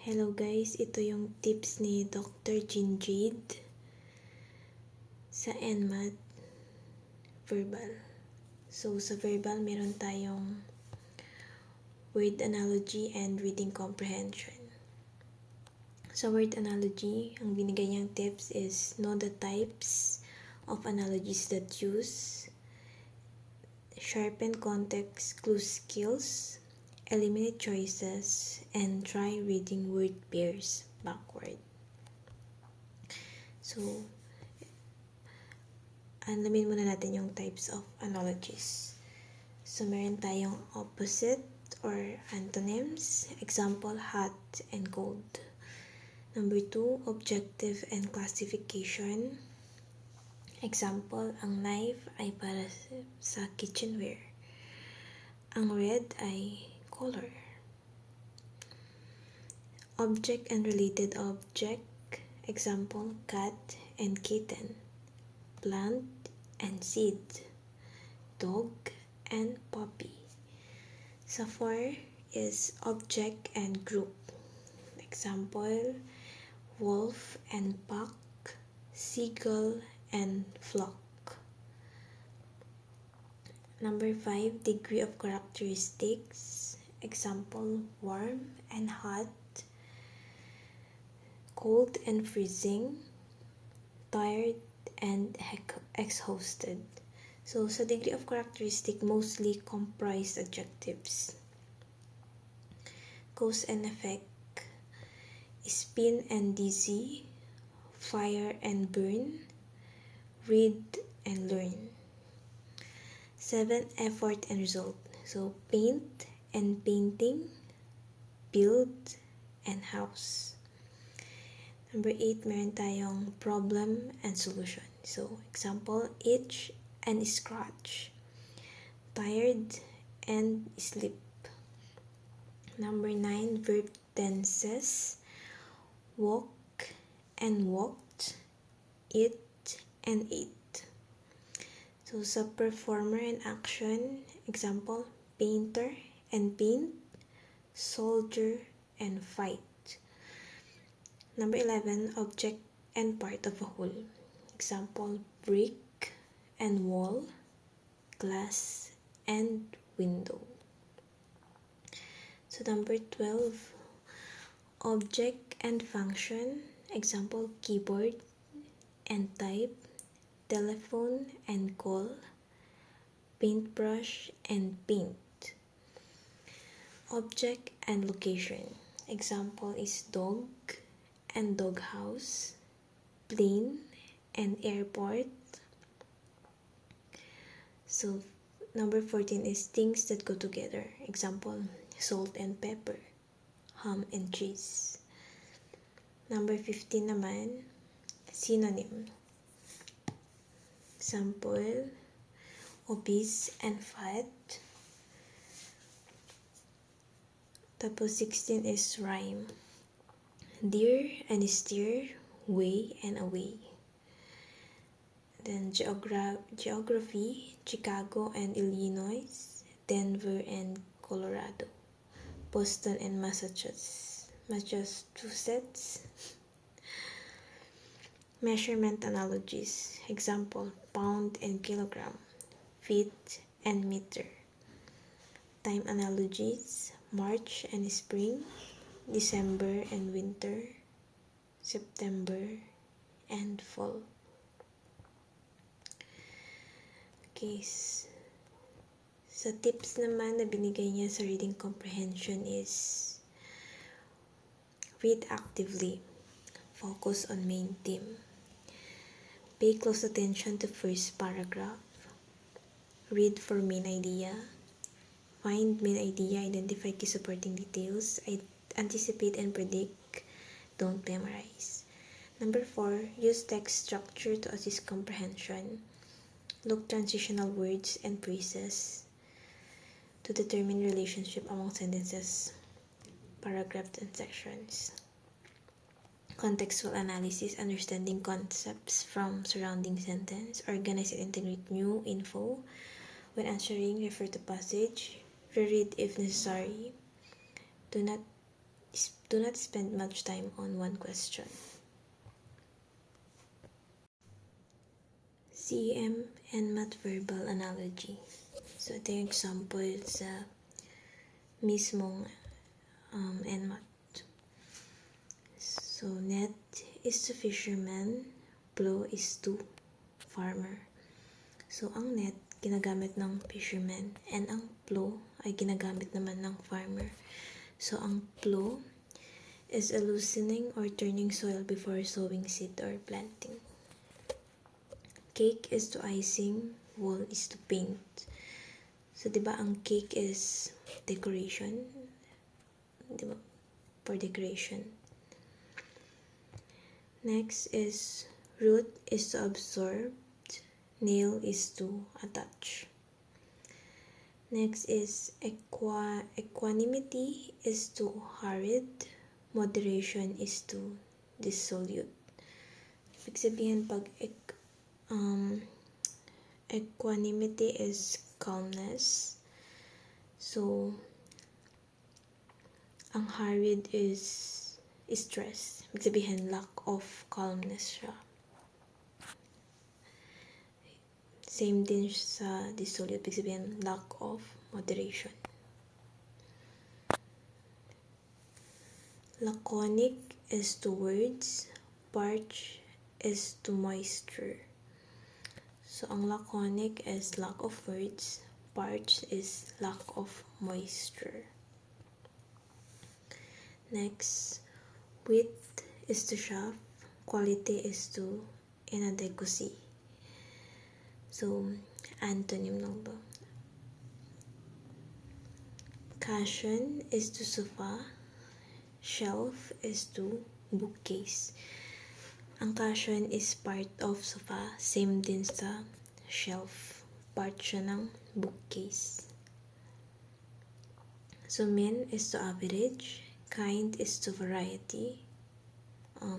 Hello guys, ito yung tips ni Dr. Jade sa Nmat verbal. So sa verbal, meron tayong word analogy and reading comprehension. Sa word analogy, ang binigay niyang tips is know the types of analogies that use, sharpen context clue skills, eliminate choices, and try reading word pairs backward. So, alamin muna natin yung types of analogies. So, meron tayong opposite or antonyms. Example, hot and cold. Number 2, objective and classification. Example, ang knife ay para sa kitchenware. Ang red ay color. Object and related object. Example, cat and kitten. Plant and seed. Dog and puppy. Sa 4 is object and group. Example, wolf and pack. Seagull and flock. Number 5, degree of characteristics. Example, warm and hot, cold and freezing, tired and exhausted. So, sa degree of characteristic, mostly comprised adjectives. Cause and effect, spin and dizzy, fire and burn, read and learn. 7, effort and result. So, paint and painting, build and house. Number 8, meron tayong problem and solution. So, example, itch and scratch, tired and sleep. Number 9, verb tenses, walk and walked, eat and ate. So, sa performer and action, example, painter and paint, soldier and fight. Number 11, object and part of a whole. Example, brick and wall, glass and window. So, number 12, object and function. Example, keyboard and type, telephone and call, paintbrush and paint. Object and location. Example is dog and doghouse, plane and airport. So, number 14 is things that go together. Example, salt and pepper, ham and cheese. Number 15 naman, synonym. Example, obese and fat. Tapos 16 is rhyme. Deer and steer, way and away. Then geography, Chicago and Illinois, Denver and Colorado, Boston and Massachusetts. Measurement analogies. Example, pound and kilogram, feet and meter. Time analogies, March and spring, December and winter, September and fall. Okay, sa tips naman na binigay niya sa reading comprehension is read actively, focus on main theme, pay close attention to first paragraph, read for main idea, find main idea, identify key supporting details, anticipate and predict, don't memorize. Number 4, use text structure to assist comprehension. Look transitional words and phrases to determine relationship among sentences, paragraphs, and sections. Contextual analysis, understanding concepts from surrounding sentence. Organize and integrate new info. When answering, refer to passage. Reread if necessary. Do not do not spend much time on one question. Cem Nmat verbal analogy. So, ito yung example sa mismong Nmat. So, net is to fisherman, plow is to farmer. So, ang net, ginagamit ng fisherman, and ang plow ay ginagamit naman ng farmer. So, ang plow is a loosening or turning soil before sowing seed or planting. Cake is to icing, wall is to paint. So, diba ang cake is decoration? Diba? For decoration. Next is root is to absorb, nail is to attach. Next is equanimity is to hurried, moderation is to dissolute. Ibig sabihin pag equanimity is calmness. So, ang hurried is stress. Ibig sabihin, lack of calmness siya. Same din sa dissolute. Ibig sabihin, lack of moderation. Laconic is to words. Parch is to moisture. So, ang laconic is lack of words. Parch is lack of moisture. Next, width is to shaft, quality is to inadequacy. So, antonym lang ba? Cushion is to sofa, shelf is to bookcase. Ang cushion is part of sofa, same din sa shelf. Part siya ng bookcase. So, mean is to average, kind is to variety,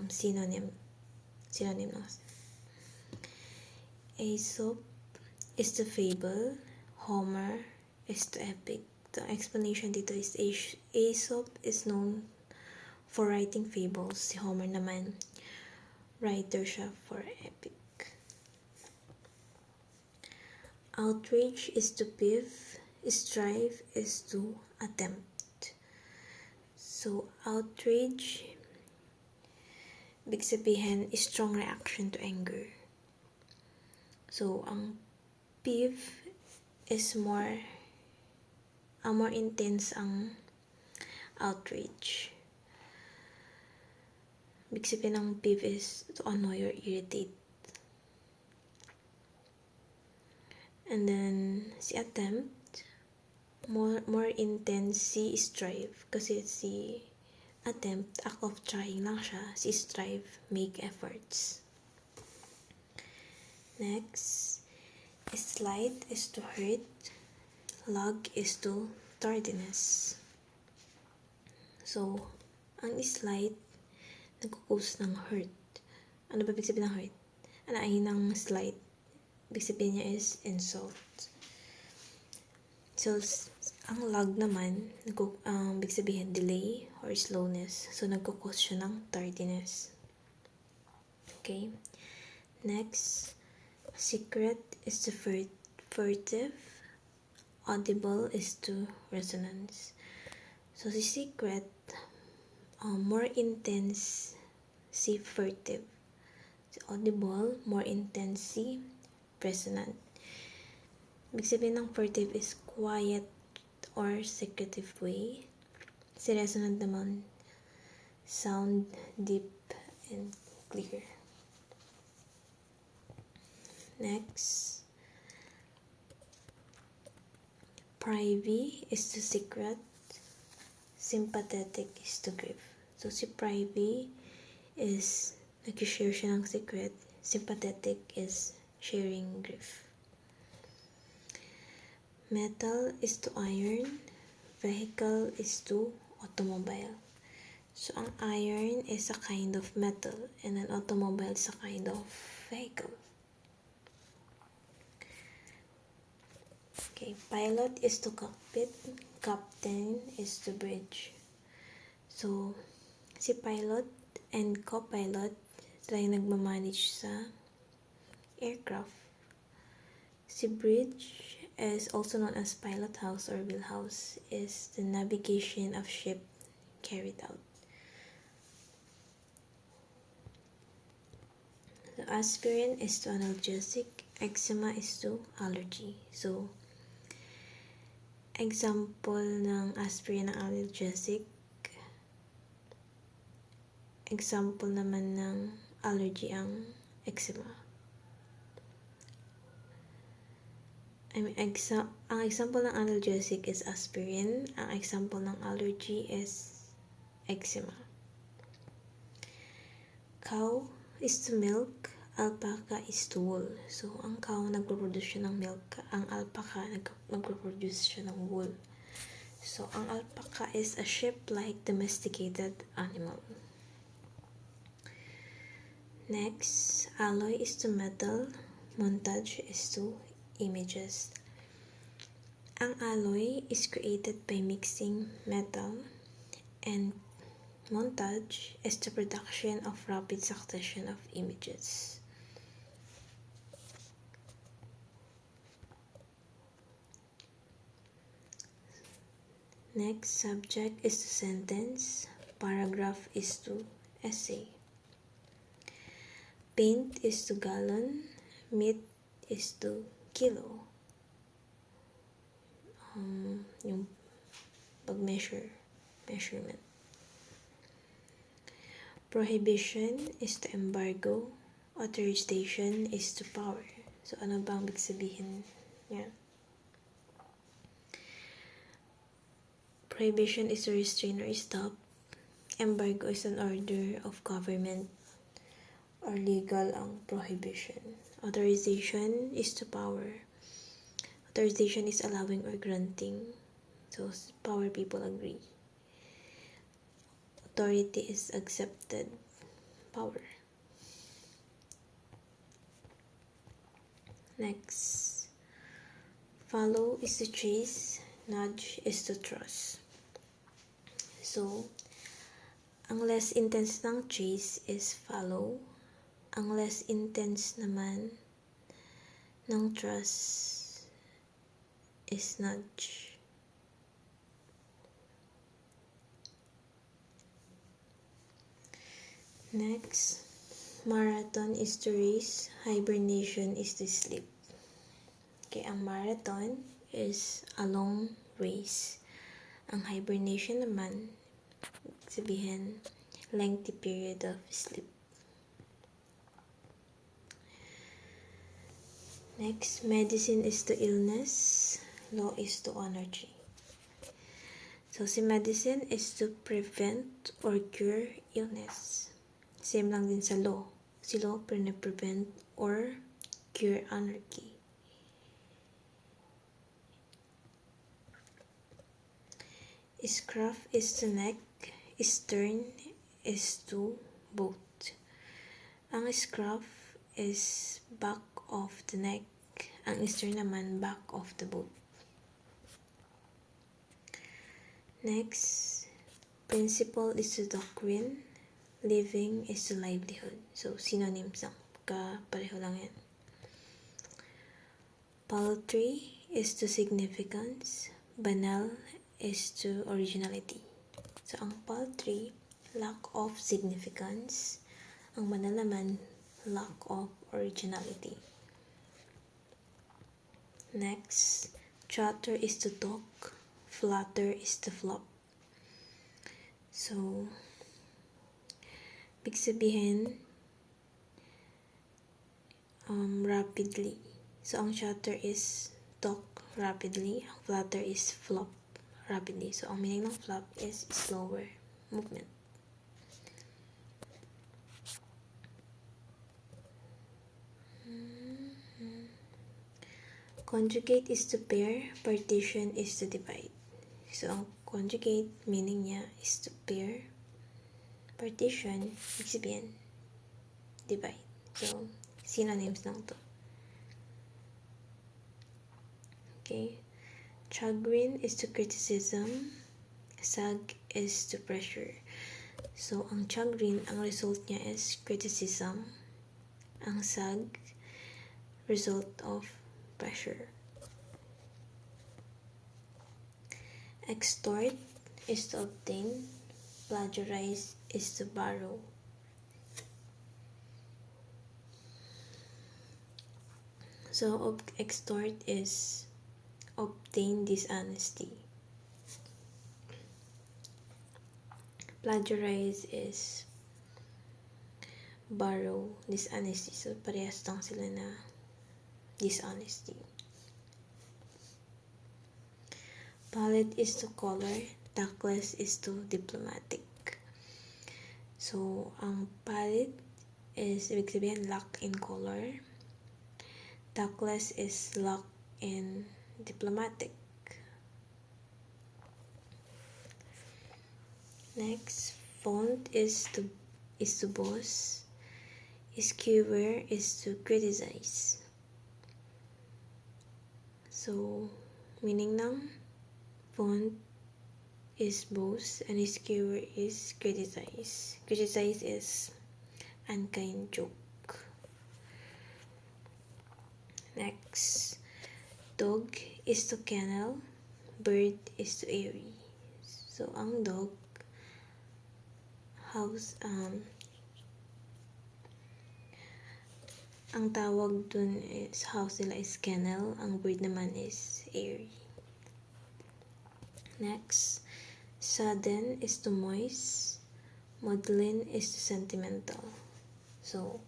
synonym lang. Aesop is to fable, Homer is to epic. The explanation dito is Aesop is known for writing fables. Si Homer naman, writer siya for epic. Outrage is to piff, strive is to attempt. So, outrage, big sabihin, strong reaction to anger. So, ang peeve is more intense ang outrage. Big sabihin ng peeve is to annoy or irritate. And then, si attempt, more intense si strive. Kasi si attempt, act of trying lang siya. Si strive, make efforts. Next, slight is to hurt. Lug is to tardiness. So, ang slight, nagkukos ng hurt. Ano ba ibig sabihin ng hurt? Ano ay ng slight? Ibig sabihin niya is insult. So, ang lag naman, ibig sabihin delay or slowness. So, nagkukos siya ng tardiness. Okay? Next, secret is to furtive. Audible is to resonance. So, si secret, more intense si furtive. Si audible, more intense si resonant. Ibig sabihin ng furtive is quiet or secretive way. Si resonant naman, sound deep and clear. Next, privy is to secret. Sympathetic is to grief. So, si privy is nag-share siya ng secret. Sympathetic is sharing grief. Metal is to iron. Vehicle is to automobile. So, ang iron is a kind of metal and an automobile is a kind of vehicle. Okay, pilot is to cockpit. Captain is to bridge. So, si pilot and co-pilot sila yung nagmamanage sa aircraft. Si bridge is also known as pilot house or wheelhouse is the navigation of ship carried out. So, aspirin is to analgesic, eczema is to allergy. So, example ng aspirin na analgesic, example naman ng allergy ang eczema. Ang example ng analgesic is aspirin, ang example ng allergy is eczema. Cow is to milk, alpaca is to wool. So, ang cow nagproproduce siya ng milk, ang alpaca nagproproduce siya ng wool. So, ang alpaca is a sheep-like domesticated animal. Next, alloy is to metal, montage is to images. Ang alloy is created by mixing metal, and montage is the production of rapid succession of images. Next, subject is to sentence, paragraph is to essay. Paint is to gallon, meat is to kilo. Yung measurement. Prohibition is to embargo, authorization is to power. So, ano bang ibig sabihin yan? Prohibition is to restrain or stop. Embargo is an order of government or legal ang prohibition. Authorization is to power. Authorization is allowing or granting. So, power people agree. Authority is accepted power. Next, follow is to chase, nudge is to trust. So, ang less intense ng chase is follow. Ang less intense naman ng trust is nudge. Next, marathon is to race, hibernation is to sleep. Okay, ang marathon is a long race. Ang hibernation naman, sabihin, lengthy period of sleep. Next, medicine is to illness, law is to energy. So, si medicine is to prevent or cure illness. Same lang din sa law. Si law prevent or cure anarchy. Scruff is to neck, stern is to boat. Ang scruff is back of the neck, ang stern naman back of the boat. Next, principle is to doctrine, living is to livelihood. So, synonyms lang. Pareho lang yan. Paltry is to significance. Banal is to originality. So, ang paltry, lack of significance. Ang banal naman, lack of originality. Next, chatter is to talk. Flutter is to flop. So, ibig sabihin, rapidly. So, ang chatter is talk rapidly. Ang flutter is flop rapidly. So, ang meaning ng flop is slower movement. Conjugate is to pair. Partition is to divide. So, ang conjugate meaning niya is to pair. Partition, ibig sabihin, divide. So, synonyms lang to. Okay. Chagrin is to criticism. Sag is to pressure. So, ang chagrin, ang result niya is criticism. Ang sag, result of pressure. Extort is to obtain. Plagiarize is to borrow. So, extort is obtain dishonesty. Plagiarize is borrow dishonesty. So, parehas lang sila na dishonesty. Palette is to color. Tactless is to diplomatic. So, ang palette is, ibig sabihin, lack in color. Tactless is lack in diplomatic. Next, font is to boss. Skewer is to criticize. So, meaning ng font is boast and skewer is criticize. Criticize is unkind joke. Next, dog is to kennel. Bird is to airy. So, ang dog, house, ang tawag dun is, house nila is kennel. Ang bird naman is airy. Next, sudden is to moist. Maudlin is to sentimental. So,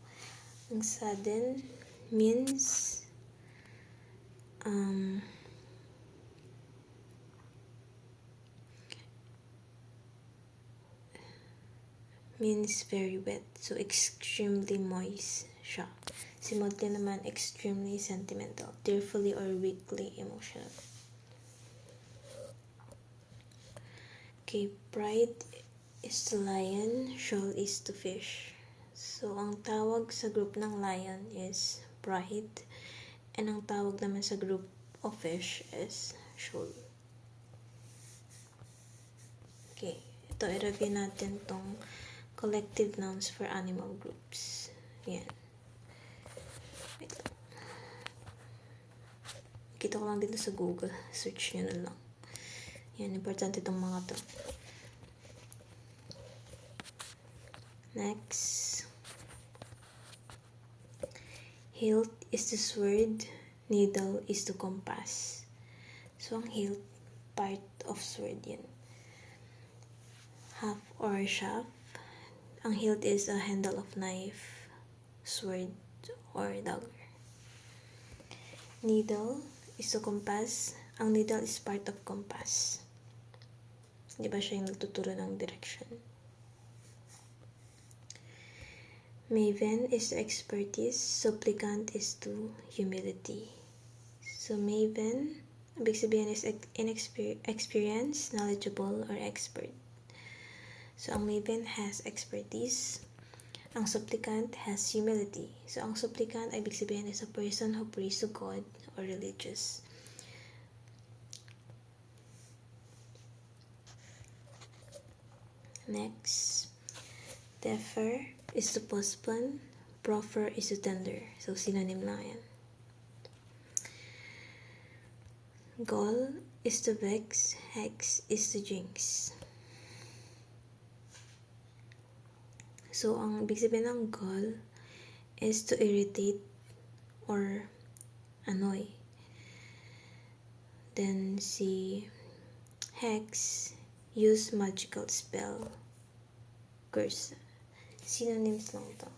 ang sudden means very wet. So, extremely moist siya. Si maudlin naman, extremely sentimental. Tearfully or weakly emotional. Okay, pride is to lion, shoal is to fish. So, ang tawag sa group ng lion is pride, and ang tawag naman sa group of fish is shoal. Okay, ito i-review natin tong collective nouns for animal groups. Yan. Wait lang. Kita ko lang dito sa Google. Search nyo na lang. Yan, importante itong mga to. Next. Hilt is to sword. Needle is to compass. So, ang hilt, part of sword yan. Half or shaft. Ang hilt is a handle of knife, sword, or dagger. Needle is to compass. Ang needle is part of compass. Di ba siya yung nagtuturo ng direction? Maven is to expertise. Supplicant is to humility. So, maven, ibig sabihin is inexperienced, knowledgeable, or expert. So, ang maven has expertise. Ang supplicant has humility. So, ang supplicant, ibig sabihin is a person who prays to God or religious. Next, defer is to postpone, proffer is to tender. So, synonym lang yan. Gall is to vex, hex is to jinx. So, ang ibig sabihin ng gall is to irritate or annoy. Then, si hex, use magical spell, curse. Synonyms lang ito.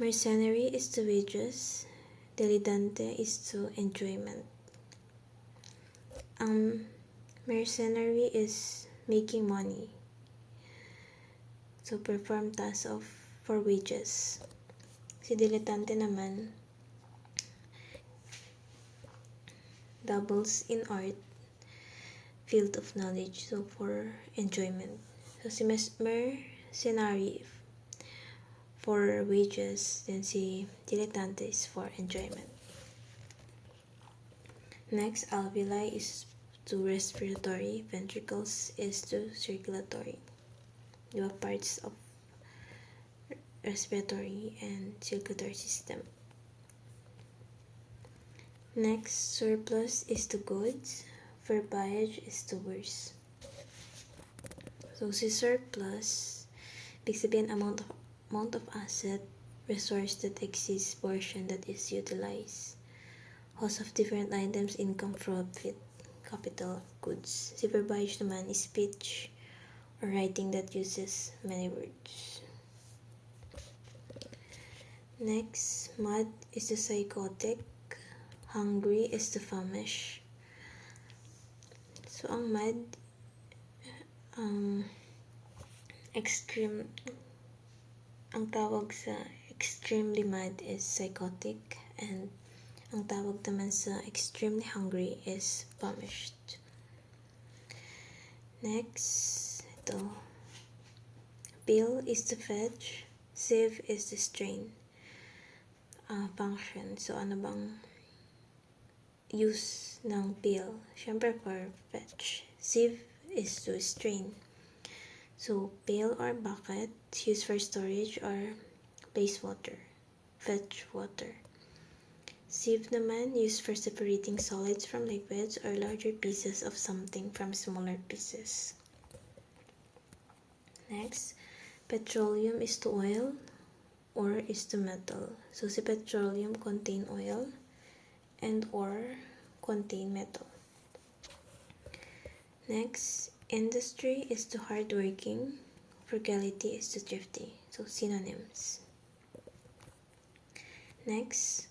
Mercenary is to wages. Dilettante is to enjoyment. Mercenary is making money. So, perform tasks for wages. Si dilettante naman, doubles in art, field of knowledge, so for enjoyment. So, si mercenary for wages, then si dilettante is for enjoyment. Next, alveoli is to respiratory, ventricles is to circulatory. Diba, parts of respiratory and circulatory system. Next, surplus is to goods, verbiage is to words. So, si surplus, ibig sabihin amount of asset, resource that exists, portion that is utilized. Cost of different items, income, profit, capital, goods. Si verbiage naman is speech or writing that uses many words. Next, mad is the psychotic, hungry is the famished. So, ang mad, ang tawag sa extremely mad is psychotic, and ang tawag naman sa extremely hungry is famished. Next, ito. Pill is to fetch, sieve is to strain. Function. So, ano bang use ng pill? Siyempre for fetch. Sieve is to strain. So, pail or bucket used for storage or place water. Fetch water. Sieve naman used for separating solids from liquids or larger pieces of something from smaller pieces. Next, petroleum is to oil or is to metal. So, si petroleum contain oil and or contain metal. Next, industry is to hardworking, frugality is to thrifty. So, synonyms. Next,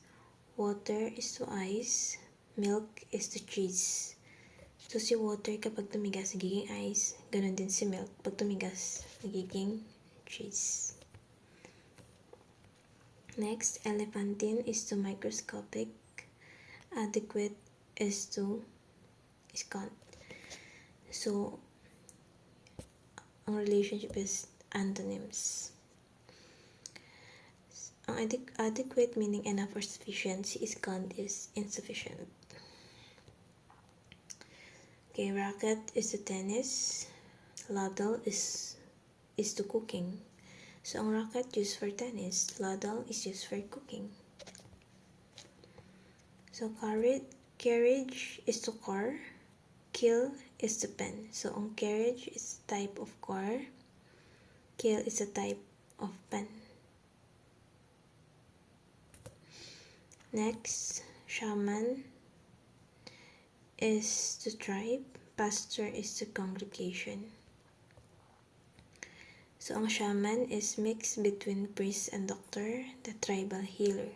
water is to ice, milk is to cheese. So, si water kapag tumigas, nagiging ice. Ganon din si milk. Pag tumigas, nagiging cheese. Next, elephantine is to microscopic, adequate is to scant. So, ang relationship is antonyms. Ang adequate meaning enough or sufficient, si scant is insufficient. Okay, racket is to tennis, ladle is to cooking. So, ang racket used for tennis, ladle is used for cooking. So, carriage is to car, kill is to pen. So, ang carriage is type of car, kill is a type of pen. Next, shaman is to tribe, pastor is to congregation. So, ang shaman is mixed between priest and doctor, the tribal healer.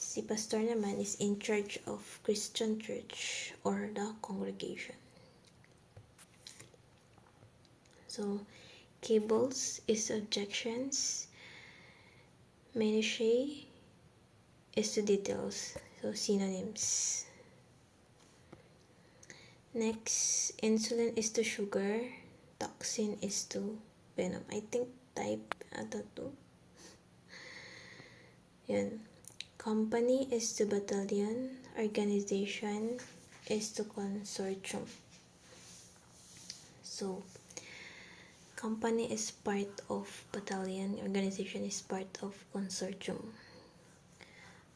Si pastor naman is in charge of Christian church or the congregation. So, cables is objections, minutiae is to details, so synonyms. Next, insulin is to sugar, toxin is to venom. I think type ata to. Yun. Company is to battalion, organization is to consortium. So, company is part of battalion, organization is part of consortium.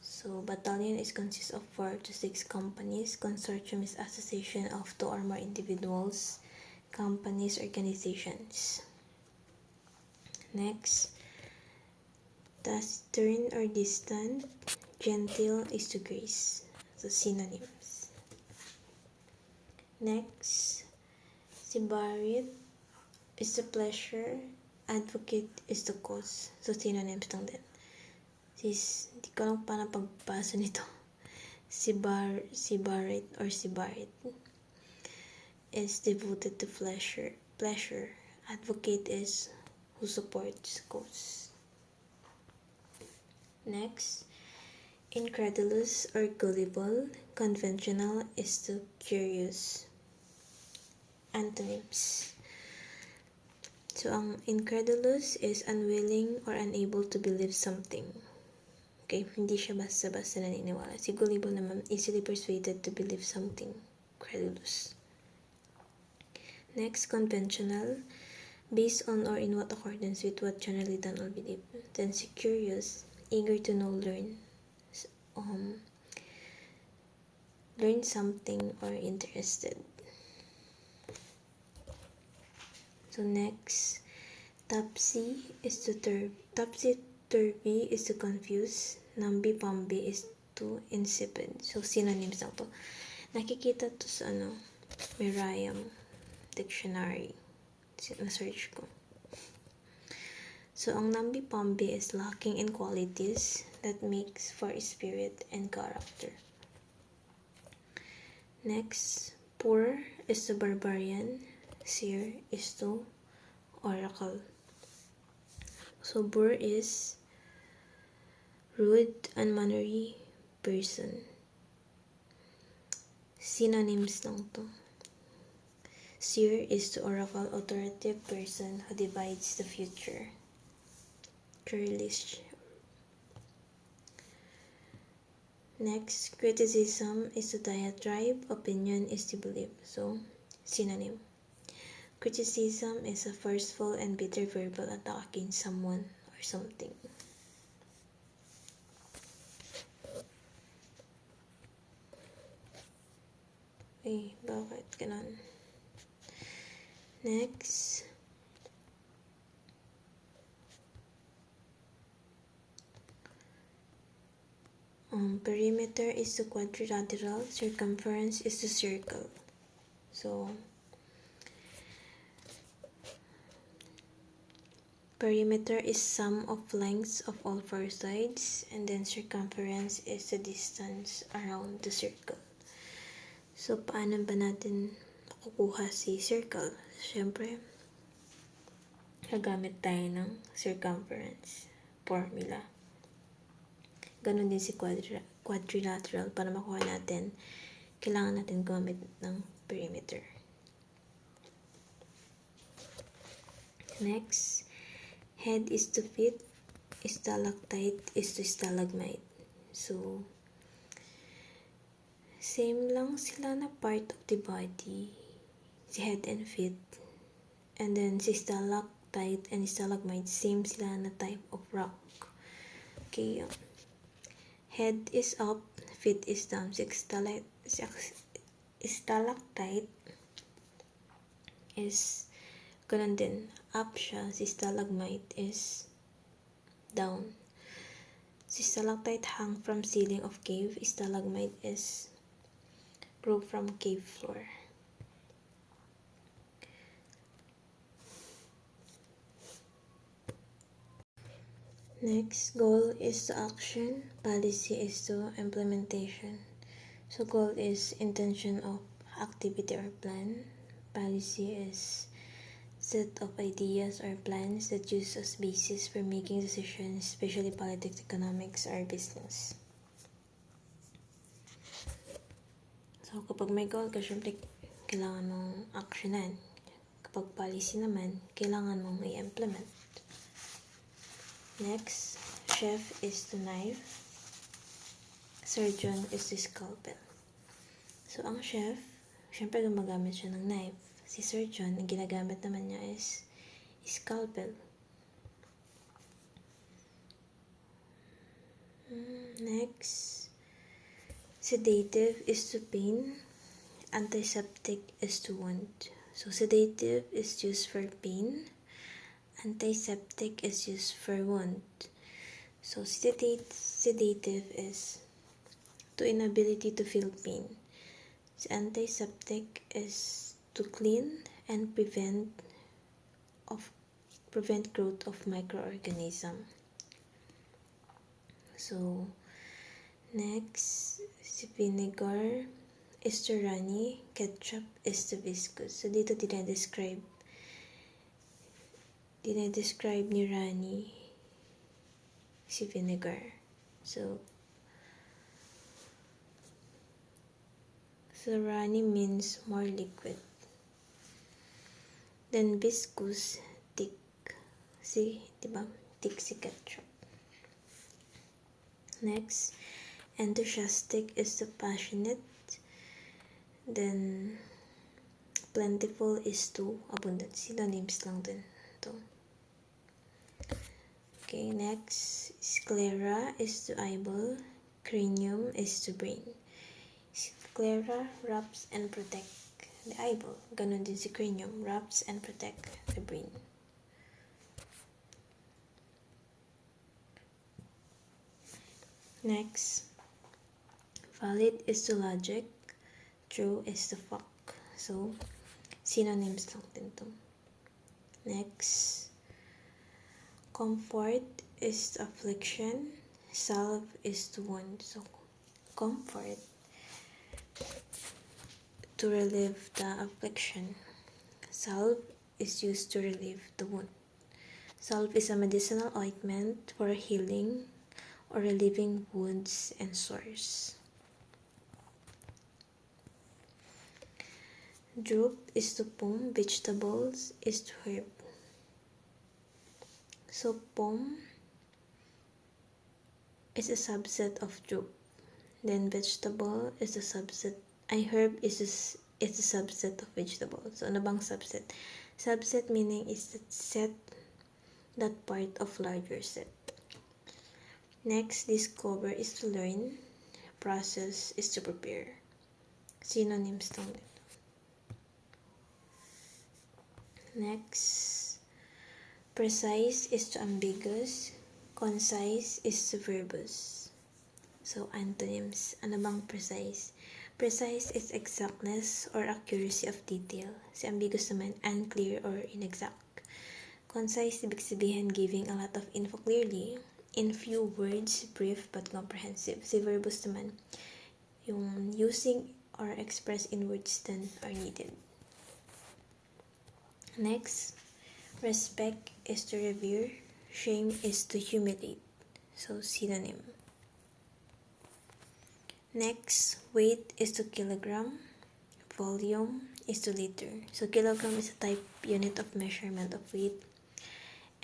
So, battalion consists of 4 to 6 companies. Consortium is association of 2 or more individuals. Companies, organizations. Next, taciturn or distant. Gentile is to grace. So, synonyms. Next, sybarite is to pleasure. Advocate is to cause. So, synonyms lang din. Hindi ko lang paano pagbasa nito. Sybarite or sybarite is devoted to pleasure. Advocate is who supports cause. Next, incredulous or gullible. Conventional is to curious. Antonyms. So, ang incredulous is unwilling or unable to believe something. Okay, hindi siya basta-basta naniniwala. Si gullible naman, easily persuaded to believe something. credulous. Next, conventional, based on or in what accordance with what generally done or believed. Then curious, eager to know, learn something or interested. So next, topsy-turvy is to confuse, namby-pamby is to insipid. So synonyms lang to. Nakikita to sa Merriam Dictionary. Na-search ko. So ang namby-pamby is lacking in qualities that makes for spirit and character. Next, poor is to barbarian, seer is to oracle. So boor is rude, unmannerly person. Synonyms lang to. Seer is to oracle, authoritative person who divides the future. Churlish. Next, criticism is to diatribe, opinion is to believe. So, synonym. Criticism is a forceful and bitter verbal attack against someone or something. Bakit ganun? Next, perimeter is to quadrilateral, circumference is to circle. So, perimeter is sum of lengths of all four sides, and then circumference is the distance around the circle. So, paano ba natin makukuha si circle? Siyempre, gagamit tayo ng circumference formula. Ganon din si quadrilateral. Para makuha natin, kailangan natin gumamit ng perimeter. Next, head is to feet, stalactite is to stalagmite. So, same lang sila na part of the body, si head and feet. And then si stalactite and stalagmite, same sila na type of rock. Okay, head is up, feet is down. Stalactite is ganun din. Up siya. Si stalagmite is down. Si stalactite hang from ceiling of cave. Stalagmite is grow from cave floor. Next, goal is to action, policy is to implementation. So goal is intention of activity or plan. Policy is set of ideas or plans that use as basis for making decisions, especially politics, economics, or business. So kapag may goal ka, syempre kailangan mong actionan. Kapag policy naman, kailangan mong i-implement. Next, chef is to knife, surgeon is to scalpel. So, ang chef, syempre gumagamit siya ng knife. Si surgeon, ang ginagamit naman niya is scalpel. Next, sedative is to pain, antiseptic is to wound. So, sedative is used for pain, antiseptic is used for wound. So, sedative is to inability to feel pain. So, antiseptic is to clean and prevent growth of microorganism. So, next, si vinegar is to runny, ketchup is to viscous. So, dito dinedescribe ni Rani si vinegar. So runny means more liquid. Then viscous, thick. Diba? Thick si ketchup. Next, enthusiastic is to passionate. Then, plentiful is to abundant. Synonyms lang din to. Okay, next, sclera is to eyeball, cranium is to brain. Sclera wraps and protect the eyeball. Ganon din si cranium, wraps and protect the brain. Next, valid is to logic, true is to fact. So, synonyms lang din to. Next, comfort is to affliction, salve is to wound. So, comfort, to relieve the affliction. Salve is used to relieve the wound. Salve is a medicinal ointment for healing or relieving wounds and sores. Drupe is to pom, vegetables is to herb. So pom is a subset of drupe. Then vegetable is a subset. Herb is a subset of vegetable. So ano bang subset? Subset meaning is that set, that part of larger set. Next, discover is to learn. Process is to prepare. Synonyms lang din. Next, precise is to ambiguous. Concise is to verbose. So, antonyms. Ano bang precise? Precise is exactness or accuracy of detail. Si ambiguous naman, unclear or inexact. Concise, ibig sabihin giving a lot of info clearly, in few words, brief but comprehensive. Si verbose naman, yung using or express in words that are needed. Next, respect is to revere, shame is to humiliate. So, synonym. Next, weight is to kilogram, volume is to liter. So, kilogram is a type unit of measurement of weight,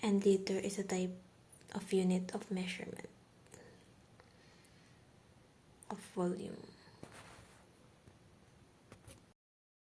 and liter is a type of unit of measurement of volume.